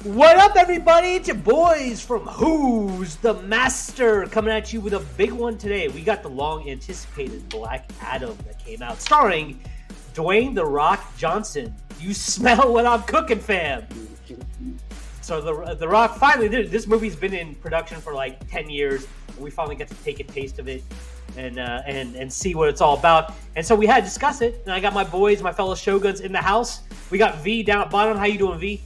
What up, everybody? It's your boys from Who's the Master coming at you with a big one today. We got the long-anticipated Black Adam that came out, starring Dwayne "The Rock" Johnson. You smell what I'm cooking, fam. So the Rock finally did it. This movie's been in production for like 10 years, and we finally got to take a taste of it and see what it's all about. And so we had to discuss it. And I got my boys, my fellow Shoguns in the house. We got V down at bottom. How you doing, V?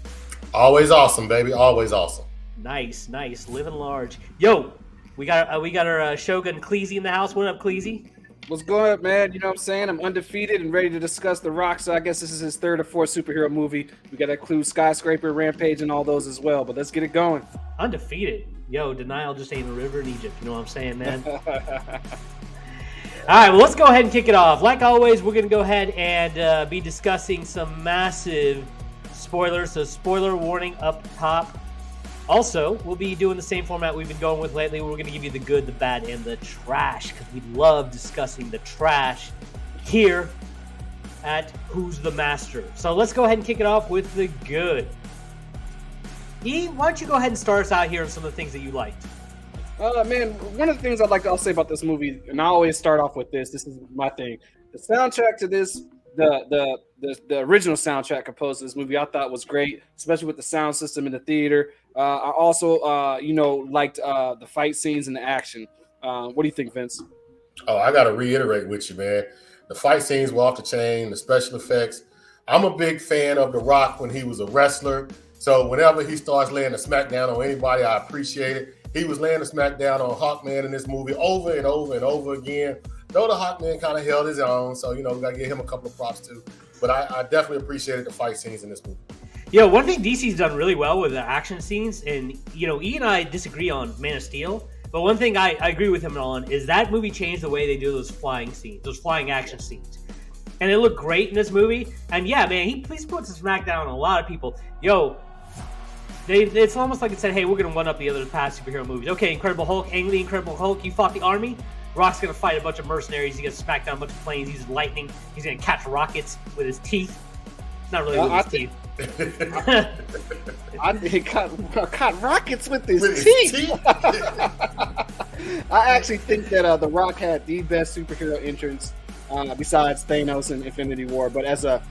Always awesome, baby. Always awesome. Nice. Living large. Yo, we got our Shogun Cleasy in the house. What up, Cleasy? What's going on, man? You know what I'm saying? I'm undefeated and ready to discuss The Rock, so I guess this is his third or fourth superhero movie. We got to include Skyscraper, Rampage, and all those as well, but let's get it going. Undefeated. Yo, denial just ain't a river in Egypt. You know what I'm saying, man? All right, well, let's go ahead and kick it off. Like always, we're going to go ahead and be discussing some massive spoilers, so spoiler warning up top. Also, we'll be doing the same format we've been going with lately. We're going to give you the good, the bad, and the trash, because we love discussing the trash here at Who's the Master. So let's go ahead and kick it off with the good. E, why don't you go ahead and start us out here on some of the things that you liked? Man, one of the things I'll say about this movie, and I always start off with this is my thing. The soundtrack to this, the original soundtrack composed to this movie, I thought was great, especially with the sound system in the theater. I also, liked the fight scenes and the action. What do you think, Vince? Oh, I got to reiterate with you, man. The fight scenes were off the chain, the special effects. I'm a big fan of The Rock when he was a wrestler. So whenever he starts laying a smackdown on anybody, I appreciate it. He was laying a smackdown on Hawkman in this movie over and over and over again. Though the Hawkman kind of held his own, so, we got to give him a couple of props too. But I definitely appreciated the fight scenes in this movie. Yeah, one thing DC's done really well with the action scenes, and, E and I disagree on Man of Steel, but one thing I agree with him on is that movie changed the way they do those flying scenes, those flying action scenes. And it looked great in this movie. And yeah, man, he puts a smackdown on a lot of people. Yo, it's almost like it said, hey, we're going to one-up the other past superhero movies. Okay, Incredible Hulk, Ang Lee, Incredible Hulk, you fought the army. Rock's going to fight a bunch of mercenaries. He's going to smack down a bunch of planes. He's lightning. He's going to catch rockets with his teeth. Not really with his teeth. He caught rockets with his teeth. I actually think that The Rock had the best superhero entrance besides Thanos in Infinity War, but as a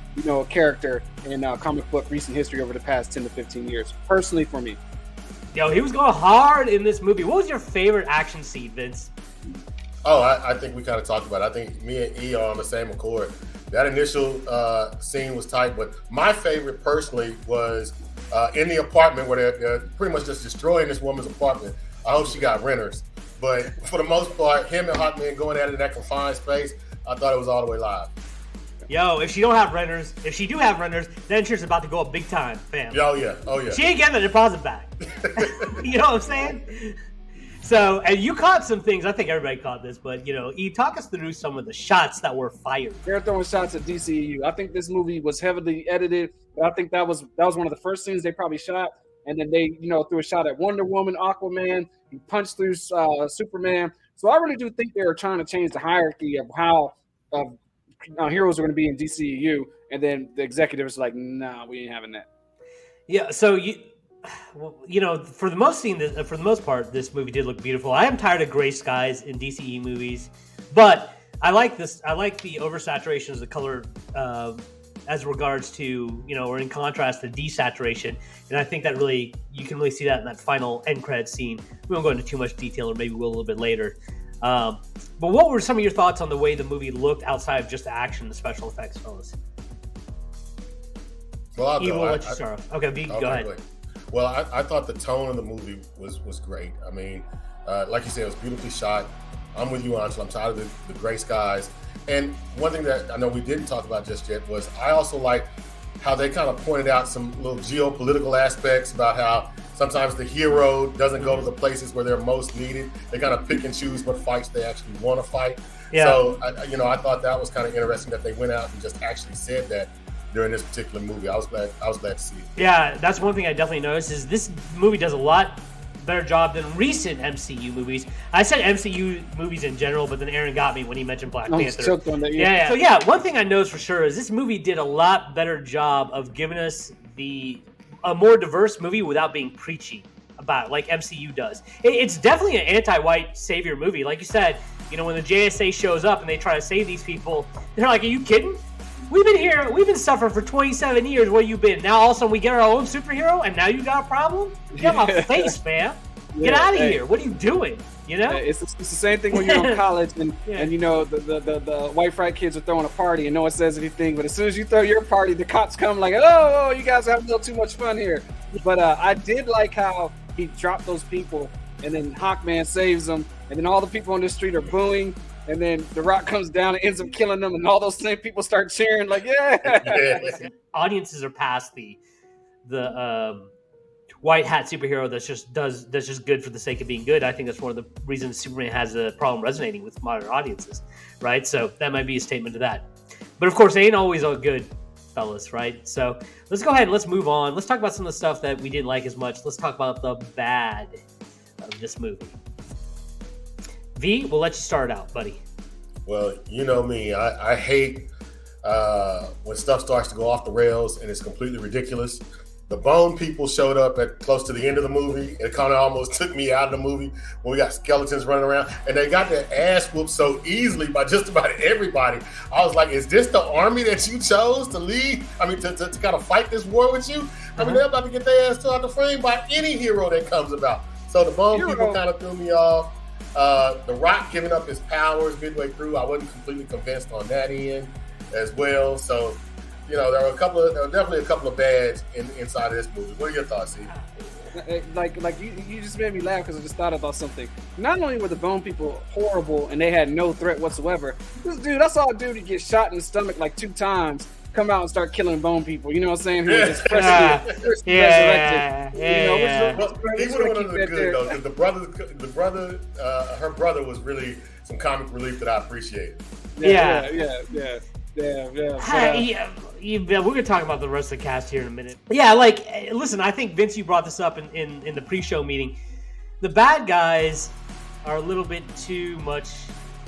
character in comic book recent history over the past 10 to 15 years, personally for me. Yo, he was going hard in this movie. What was your favorite action scene, Vince? Oh, I think we kind of talked about it. I think me and E are on the same accord. That initial scene was tight, but my favorite personally was in the apartment where they're pretty much just destroying this woman's apartment. I hope she got renters. But for the most part, him and Hawkman going at it in that confined space, I thought it was all the way live. Yo, if she do have renters, that insurance is about to go up big time, fam. Oh yeah. She ain't getting the deposit back. You know what I'm saying? So, and you caught some things. I think everybody caught this, but, E, talk us through some of the shots that were fired. They're throwing shots at DCEU. I think this movie was heavily edited, but I think that was one of the first scenes they probably shot. And then they, threw a shot at Wonder Woman, Aquaman. He punched through Superman. So I really do think they were trying to change the hierarchy of how heroes are going to be in DCEU. And then the executives were like, nah, we ain't having that. Yeah, so for the most part, this movie did look beautiful. I am tired of gray skies in DCE movies, but I like this. I like the oversaturation of the color as regards to, or in contrast to desaturation. And I think that you can really see that in that final end credit scene. We won't go into too much detail, or maybe we'll a little bit later. But what were some of your thoughts on the way the movie looked outside of just the action and the special effects, fellas? Well, Evil, let you start off. Okay, go ahead. Great. Well, I thought the tone of the movie was great. I mean, like you said, it was beautifully shot. I'm with you, Angela. I'm tired of the gray skies. And one thing that I know we didn't talk about just yet was I also like how they kind of pointed out some little geopolitical aspects about how sometimes the hero doesn't go to the places where they're most needed. They kind of pick and choose what fights they actually want to fight. Yeah. So, I thought that was kind of interesting that they went out and just actually said that during this particular movie. I was glad to see it. Yeah, that's one thing I definitely noticed is this movie does a lot better job than recent MCU movies. I said MCU movies in general, but then Aaron got me when he mentioned Black Panther. Yeah. So one thing I noticed for sure is this movie did a lot better job of giving us the a more diverse movie without being preachy about it, like MCU does. It's definitely an anti-white savior movie. Like you said, when the JSA shows up and they try to save these people, they're like, are you kidding? We've been suffering for 27 years. Where you been? Now all of a sudden we get our own superhero, and now you got a problem? Get out my face, fam. Get out of here. What are you doing? It's the same thing when you're in college and the white frat kids are throwing a party and no one says anything, but as soon as you throw your party, the cops come like, oh, you guys are having a little too much fun here. But I did like how he dropped those people, and then Hawkman saves them, and then all the people on the street are booing, and then The Rock comes down and ends up killing them, and all those same people start cheering like, yeah. Audiences are past the white hat superhero that's just good for the sake of being good. I think that's one of the reasons Superman has a problem resonating with modern audiences, right? So that might be a statement to that. But of course, it ain't always all good, fellas, right? So let's go ahead and let's move on. Let's talk about some of the stuff that we didn't like as much. Let's talk about the bad of this movie. V, we'll let you start out, buddy. Well, you know me. I hate when stuff starts to go off the rails and it's completely ridiculous. The Bone people showed up at close to the end of the movie. It kind of almost took me out of the movie when we got skeletons running around. And they got their ass whooped so easily by just about everybody. I was like, is this the army that you chose to lead? I mean, to kind of fight this war with you? I mean, they're about to get their ass out the frame by any hero that comes about. So the Bone people kind of threw me off. The Rock giving up his powers midway through, I wasn't completely convinced on that end as well. So, there were definitely a couple of bads inside of this movie. What are your thoughts, Steve? Like you just made me laugh because I just thought about something. Not only were the Bone people horrible and they had no threat whatsoever, I saw a dude get shot in the stomach like 2 times come out and start killing Bone people. You know what I'm saying? Who was just freshly resurrected. He would have went under the good though, because her brother was really some comic relief that I appreciated. Yeah. We're gonna talk about the rest of the cast here in a minute. Yeah, listen, I think Vince, you brought this up in the pre-show meeting. The bad guys are a little bit too much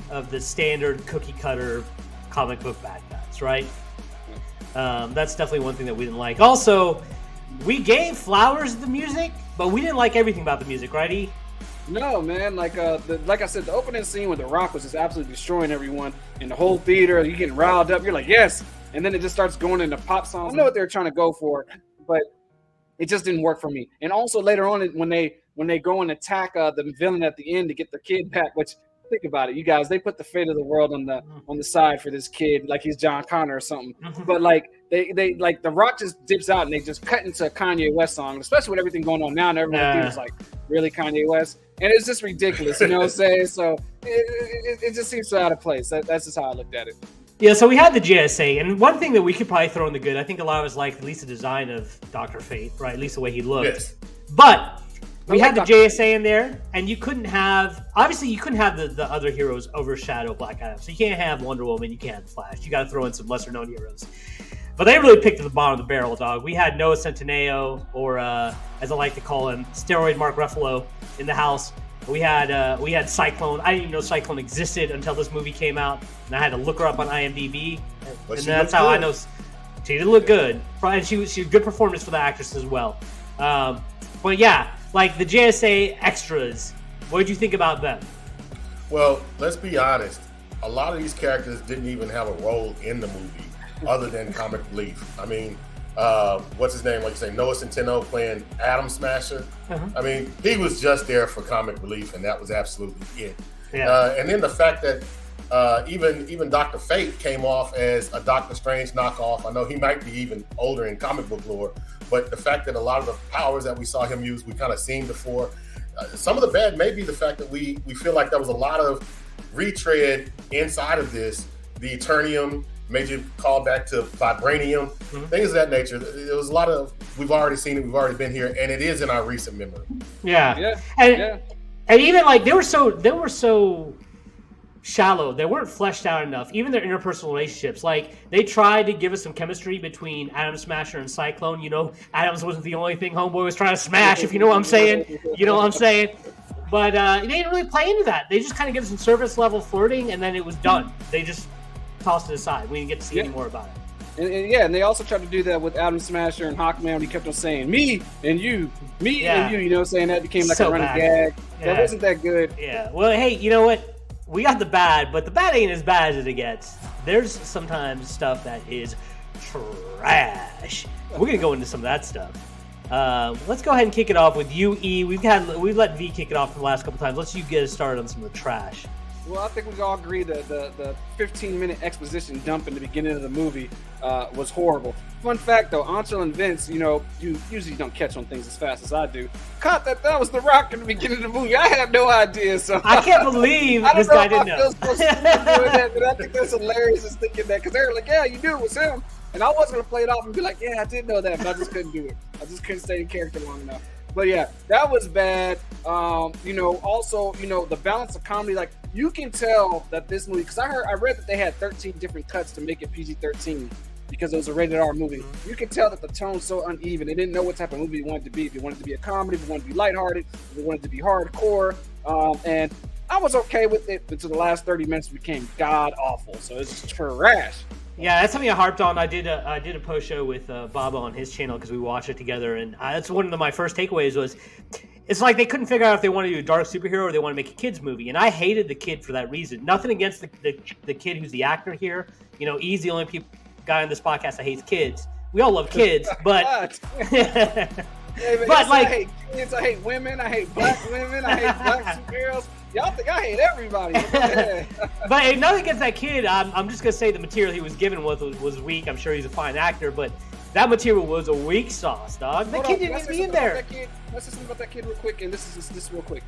of the standard cookie cutter comic book bad guys, right? That's definitely one thing that we didn't like. Also, we gave flowers to the music, but we didn't like everything about the music, right, E? No, man. Like I said, the opening scene with The Rock was just absolutely destroying everyone in the whole theater. You're getting riled up. You're like, yes. And then it just starts going into pop songs. I know what they're trying to go for, but it just didn't work for me. And also later on, when they go and attack the villain at the end to get the kid back, which think about it, you guys, they put the fate of the world on the side for this kid, like he's John Connor or something. But they like The Rock just dips out and they just cut into a Kanye West song, especially with everything going on now, and everyone thinks like, really, Kanye West? And it's just ridiculous, you know what I'm saying? So it just seems so out of place. That's just how I looked at it. Yeah, so we had the JSA, and one thing that we could probably throw in the good, I think a lot of us liked at least the design of Dr. Fate, right? At least the way he looked. Yes. But we had the JSA in there, and you couldn't have the other heroes overshadow Black Adam. So you can't have Wonder Woman, you can't have Flash. You got to throw in some lesser-known heroes. But they really picked at the bottom of the barrel, dog. We had Noah Centineo, or as I like to call him, Steroid Mark Ruffalo, in the house. We had Cyclone. I didn't even know Cyclone existed until this movie came out, and I had to look her up on IMDb, and that's how I know she did look good. And she was a good performance for the actress as well. But yeah, like the JSA extras, what did you think about them? Well, let's be honest. A lot of these characters didn't even have a role in the movie other than comic relief. I mean, what's his name? Like you say, Noah Centineo playing Atom Smasher. I mean, he was just there for comic relief, and that was absolutely it. Yeah. And then the fact that even Dr. Fate came off as a Doctor Strange knockoff. I know he might be even older in comic book lore, but the fact that a lot of the powers that we saw him use, we kind of seen before. Some of the bad may be the fact that we feel like there was a lot of retread inside of this. The Eternium made you call back to vibranium, things of that nature. There was a lot of, we've already seen it, we've already been here, and it is in our recent memory. And even like they were so shallow. They weren't fleshed out enough. Even their interpersonal relationships, like they tried to give us some chemistry between Atom Smasher and Cyclone. You know, Adams wasn't the only thing Homeboy was trying to smash. If you know what I'm saying, you know what I'm saying. But they didn't really play into that. They just kind of give some surface level flirting, and then it was done. They just tossed it aside. We didn't get to see any more about it. And they also tried to do that with Adam Smasher and Hawkman. He kept on saying me and you, me and you. You know, what I'm saying that became like a running gag. That wasn't that good. Yeah. Well, hey, you know what? We got the bad, but the bad ain't as bad as it gets. There's sometimes stuff that is trash. We're gonna go into some of that stuff. Let's go ahead and kick it off with you, E. We've let V kick it off for the last couple times. Let's you get us started on some of the trash. Well, I think we all agree that the 15-minute exposition dump in the beginning of the movie was horrible. Fun fact, though, Anshel and Vince, you usually don't catch on things as fast as I do. Caught that was The Rock in the beginning of the movie. I had no idea. So I can't believe this guy didn't know. I don't know if I feel supposed to be doing that, but I think that's hilarious just thinking that, because they were like, yeah, you knew it was him. And I wasn't going to play it off and be like, yeah, I did know that, but I just couldn't do it. I just couldn't stay in character long enough. But yeah, that was bad. Also, the balance of comedy, like you can tell that this movie, because I read that they had 13 different cuts to make it PG-13 because it was a rated R movie. You can tell that the tone's so uneven. They didn't know what type of movie they wanted to be. If they wanted to be a comedy, if they wanted to be lighthearted, if they wanted to be hardcore. And I was okay with it until the last 30 minutes became god awful. So it's trash. Yeah, that's something I harped on. I did a post show with Baba on his channel because we watched it together, and that's one of my first takeaways was it's like they couldn't figure out if they wanted to do a dark superhero or they want to make a kids movie, and I hated the kid for that reason. Nothing against the kid who's the actor here. He's the only guy on this podcast that hates kids. We all love kids, but but like I hate kids, I hate women, I hate black women, I hate black superheroes. Y'all think I hate everybody. But hey, nothing against that kid. I'm just going to say the material he was given was weak. I'm sure he's a fine actor, but that material was a weak sauce, dog. That kid didn't even be in there. Let's just think about that kid real quick, and this is real quick.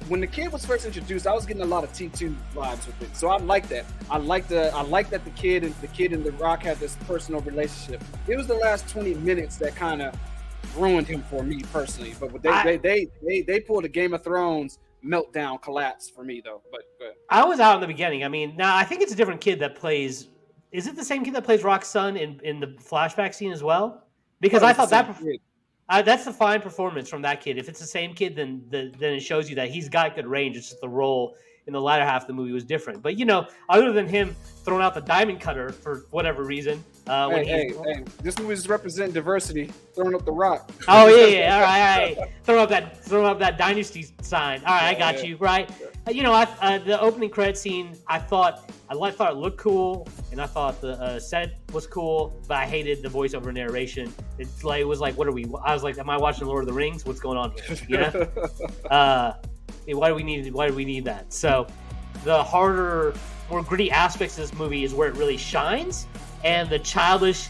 When the kid was first introduced, I was getting a lot of T2 vibes with it. So I like that. I like that the kid and The Rock had this personal relationship. It was the last 20 minutes that kind of ruined him for me personally. But they pulled a Game of Thrones meltdown collapse for me though. But I was out in the beginning. I mean, now I think it's a different kid that plays. Is it the same kid that plays Rock's son in the flashback scene as well? Because I thought that's the fine performance from that kid. If it's the same kid, then it shows you that he's got good range. It's just the role in the latter half of the movie was different. But other than him throwing out the diamond cutter for whatever reason, hey, this movie's representing diversity. Throwing up the Rock. Oh yeah, all right. Throwing up that dynasty sign. All right, I got you right. The opening credit scene, I thought it looked cool, and I thought the set was cool, but I hated the voiceover narration. It was like, what are we? I was like, am I watching Lord of the Rings? What's going on here? Why do we need that? So the harder, more gritty aspects of this movie is where it really shines, and the childish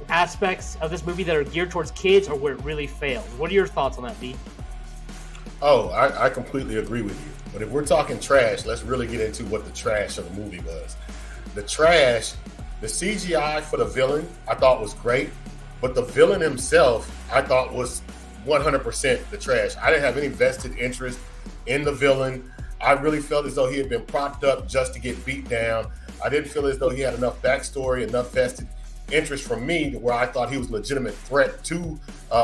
aspects of this movie that are geared towards kids are where it really fails. What are your thoughts on that, B? Oh, I completely agree with you. But if we're talking trash, let's really get into what the trash of the movie was. The trash, the CGI for the villain, I thought was great, but the villain himself, I thought was 100% the trash. I didn't have any vested interest in the villain. I really felt as though he had been propped up just to get beat down. I didn't feel as though he had enough backstory, enough vested interest from me where I thought he was a legitimate threat to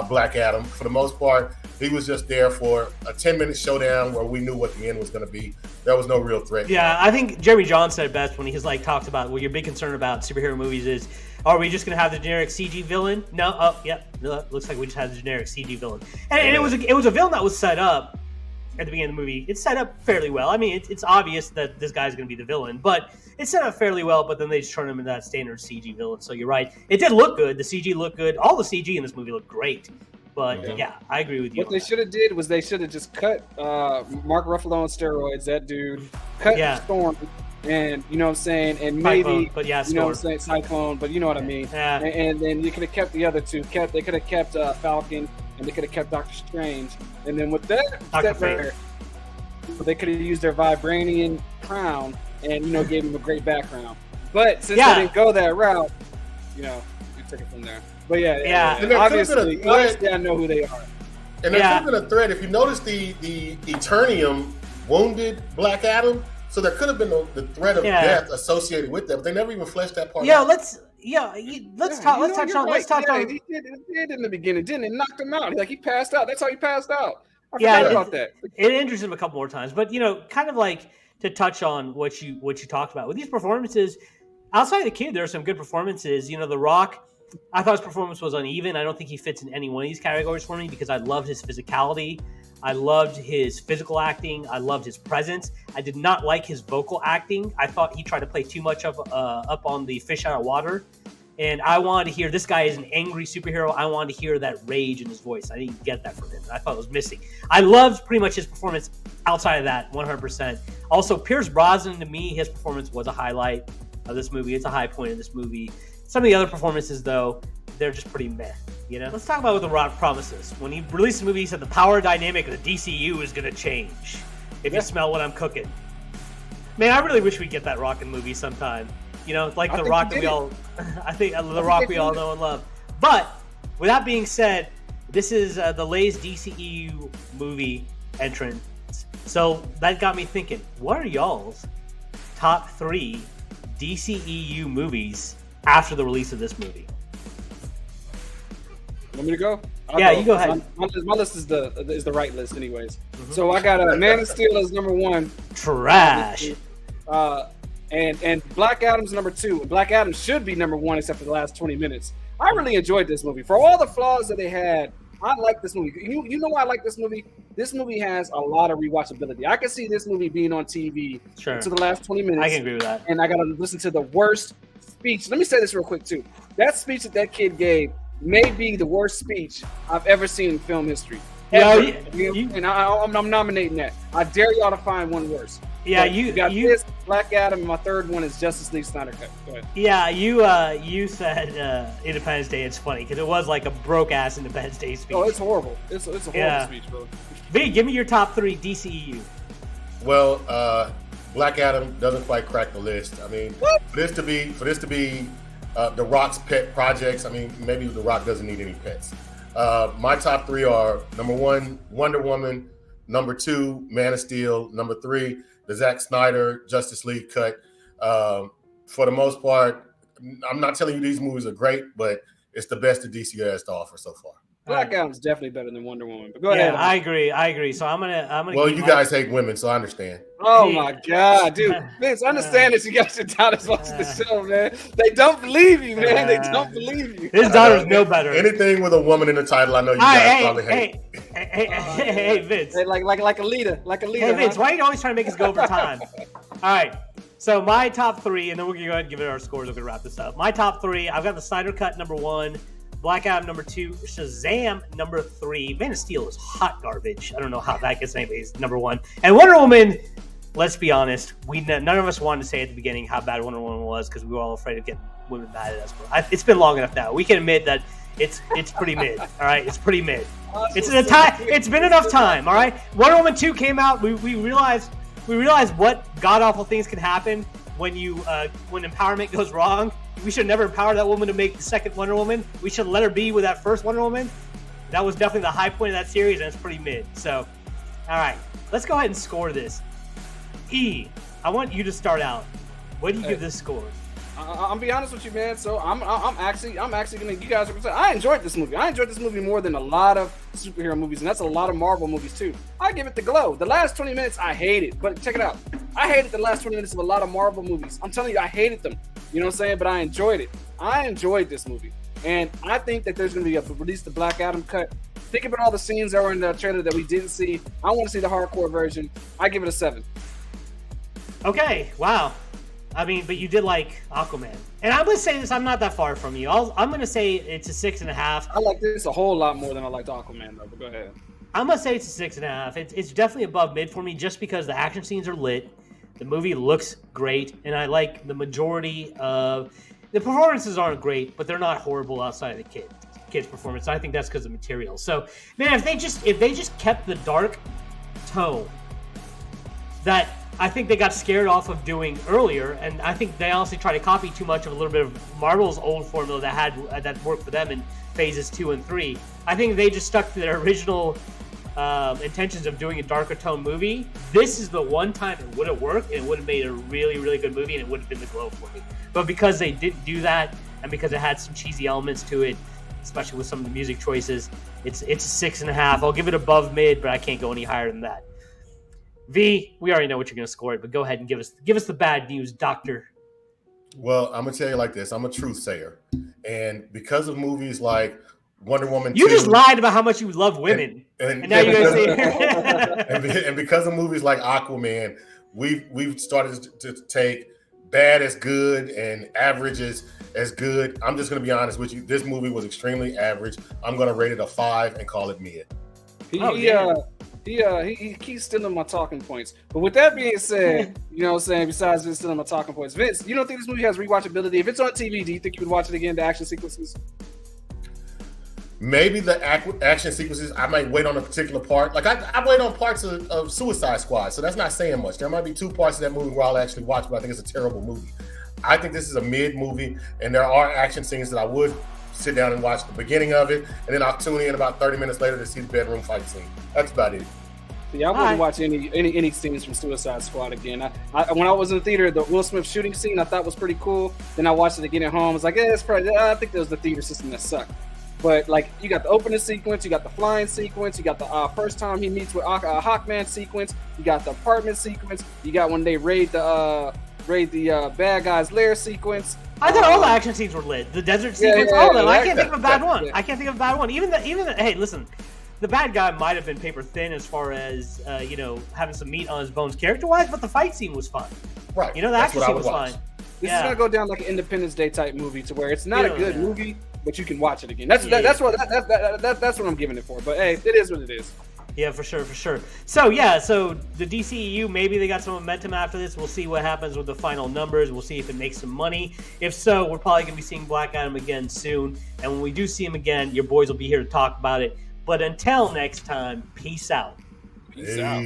Black Adam. For the most part, he was just there for a 10-minute showdown where we knew what the end was going to be. There was no real threat. Yeah, I think Jeremy John said it best when he's talked about your big concern about superhero movies is, are we just going to have the generic CG villain? No, looks like we just had the generic CG villain. And it was a villain that was set up at the beginning of the movie. It's set up fairly well. I mean, it's obvious that this guy's going to be the villain, but it's set up fairly well, but then they just turn him into that standard CG villain. So you're right. It did look good. The CG looked good. All the CG in this movie looked great. But yeah, I agree with you. What they should have did was they should have just cut Mark Ruffalo on steroids, that dude. Cut Storm, and you know what I'm saying? And maybe, but yeah, you know what I'm saying? Cyclone, but you know what I mean? Yeah. And then you could have kept the other two. They could have kept Falcon, and they could have kept Doctor Strange. And then with that, they could have used their vibranium crown and, gave him a great background. But since they didn't go that route, we took it from there. But yeah. Obviously, I know who they are. And there could have been a threat. If you notice, the Eternium wounded Black Adam, so there could have been the threat of death associated with that. But they never even fleshed that part out. Let's touch on. He did in the beginning, didn't it? Knocked him out. He passed out. That's how he passed out. I forgot about that. It injured him a couple more times, but kind of like to touch on what you talked about with these performances. outside of the kid, there are some good performances. You know, The Rock, I thought his performance was uneven. I don't think he fits in any one of these categories for me because I loved his physicality. I loved his physical acting. I loved his presence. I did not like his vocal acting. I thought he tried to play too much of up on the fish out of water. And I wanted to hear, this guy is an angry superhero. I wanted to hear that rage in his voice. I didn't get that from him. I thought it was missing. I loved pretty much his performance outside of that, 100%. Also, Pierce Brosnan, to me, his performance was a highlight of this movie. It's a high point of this movie. Some of the other performances, though, they're just pretty meh. You know? Let's talk about what The Rock promises. When he released the movie, he said the power dynamic of the DCEU is going to change. If you smell what I'm cooking. Man, I really wish we'd get that Rock in movie sometime. You know, like The Rock that we all, I think The Rock we all know and love. But with that being said, this is the Lay's DCEU movie entrance. So that got me thinking, what are y'all's top 3 DCEU movies after the release of this movie? Want me to go? You go ahead. My list is the right list, anyways. Mm-hmm. So I got Man of Steel as number 1. Trash. And Black Adam's number 2. Black Adam should be number 1, except for the last 20 minutes. I really enjoyed this movie. For all the flaws that they had, I like this movie. You know why I like this movie? This movie has a lot of rewatchability. I can see this movie being on TV to the last 20 minutes. I can agree with that. And I got to listen to the worst speech. Let me say this real quick, too. That speech that kid gave may be the worst speech I've ever seen in film history. And I'm nominating that. I dare y'all to find one worse. Yeah, you got this, Black Adam, and my third one is Justice League Snyder Cut. Go ahead. Yeah, you said Independence Day. It's funny because it was like a broke ass Independence Day speech. Oh, it's horrible. It's a horrible speech, bro. V, give me your top 3 DCEU. Well, Black Adam doesn't quite crack the list. I mean, for this to be The Rock's pet projects, I mean, maybe The Rock doesn't need any pets. My top 3 are number 1, Wonder Woman. Number 2, Man of Steel. Number 3, the Zack Snyder Justice League cut. For the most part, I'm not telling you these movies are great, but it's the best that DC has to offer so far. Black Adam's definitely better than Wonder Woman. But go ahead. I agree. So I'm gonna. Well, you guys hate women, so I understand. Oh my God, dude, Vince, understand this. You got your daughters watching the show, man. They don't believe you, man. They don't believe you. His daughters know better. Anything with a woman in the title, I know you guys probably hate. Hey, Vince. Hey, like a leader, Hey, Vince, why are you always trying to make us go over time? All right. So my top 3, and then we're gonna go ahead and give it our scores. We're gonna wrap this up. My top 3, I've got the Snyder Cut number 1. Black Adam number 2, Shazam number 3. Man of Steel is hot garbage. I don't know how that gets anybody's number 1. And Wonder Woman, let's be honest, none of us wanted to say at the beginning how bad Wonder Woman was because we were all afraid of getting women mad at us. But it's been long enough now. We can admit that it's pretty mid. All right, it's pretty mid. It's been enough time. All right, Wonder Woman 2 came out. We realized what god awful things can happen when empowerment goes wrong. We should never empower that woman to make the second Wonder Woman. We should let her be with that first Wonder Woman. That was definitely the high point of that series, and it's pretty mid. So, all right, let's go ahead and score this. E, I want you to start out. What do you give this score? I'm be honest with you, man. So I'm actually gonna. You guys are gonna say I enjoyed this movie. I enjoyed this movie more than a lot of superhero movies, and that's a lot of Marvel movies too. I give it the glow. The last 20 minutes, I hate it. But check it out. I hated the last 20 minutes of a lot of Marvel movies. I'm telling you, I hated them. You know what I'm saying? But I enjoyed it. I enjoyed this movie, and I think that there's gonna be the Black Adam cut. Think about all the scenes that were in the trailer that we didn't see. I want to see the hardcore version. I give it a 7. Okay. Wow. I mean, but you did like Aquaman. And I'm going to say this, I'm not that far from you. I'm going to say it's a 6.5. I like this a whole lot more than I liked Aquaman, though, but go ahead. I'm going to say it's a 6.5. It's definitely above mid for me just because the action scenes are lit. The movie looks great, and I like the majority of... The performances aren't great, but they're not horrible outside of the kid's performance. I think that's because of material. So, man, if they just kept the dark tone that... I think they got scared off of doing earlier, and I think they honestly tried to copy too much of a little bit of Marvel's old formula that worked for them in phases 2 and 3. I think they just stuck to their original intentions of doing a darker tone movie. This is the one time it would have worked, and it would have made a really, really good movie, and it would have been the glow for me. But because they didn't do that, and because it had some cheesy elements to it, especially with some of the music choices, it's a 6.5. I'll give it above mid, but I can't go any higher than that. V, we already know what you're going to score it, but go ahead and give us the bad news, doctor. Well, I'm gonna tell you like this. I'm a truth sayer, and because of movies like Wonder Woman You 2, just lied about how much you love women, and now you're gonna say. and because of movies like Aquaman, we've started to take bad as good and average as good. I'm just gonna be honest with you. This movie was extremely average. I'm gonna rate it a 5 and call it mid. He keeps stealing my talking points. But with that being said, you know what I'm saying, besides Vince stealing my talking points, Vince, you don't think this movie has rewatchability? If it's on TV, do you think you would watch it again, the action sequences? Maybe the action sequences, I might wait on a particular part. Like I wait on parts of Suicide Squad, so that's not saying much. There might be 2 parts of that movie where I'll actually watch, but I think it's a terrible movie. I think this is a mid movie, and there are action scenes that I would sit down and watch the beginning of it, and then I'll tune in about 30 minutes later to see the bedroom fight scene. That's about it. Yeah, I wouldn't watch any scenes from Suicide Squad again. I when I was in the theater, the Will Smith shooting scene I thought was pretty cool. Then I watched it again at home. I was like, yeah, it's probably. I think that was the theater system that sucked. But like, you got the opening sequence, you got the flying sequence, you got the first time he meets with Hawkman sequence, you got the apartment sequence, you got when they raid the bad guy's lair sequence. I thought all the action scenes were lit. The desert sequence, all of them. I can't think of a bad one. I can't think of a bad one. Even the hey, listen, the bad guy might have been paper thin as far as having some meat on his bones character wise, but the fight scene was fine. Right. The action scene was fine. This is gonna go down like an Independence Day type movie to where it's not a good movie, but you can watch it again. That's what I'm giving it for. But hey, it is what it is. Yeah, for sure. So the DCEU, maybe they got some momentum after this. We'll see what happens with the final numbers. We'll see if it makes some money. If so, we're probably gonna be seeing Black Adam again soon. And when we do see him again, your boys will be here to talk about it. But until next time, peace out. Peace out.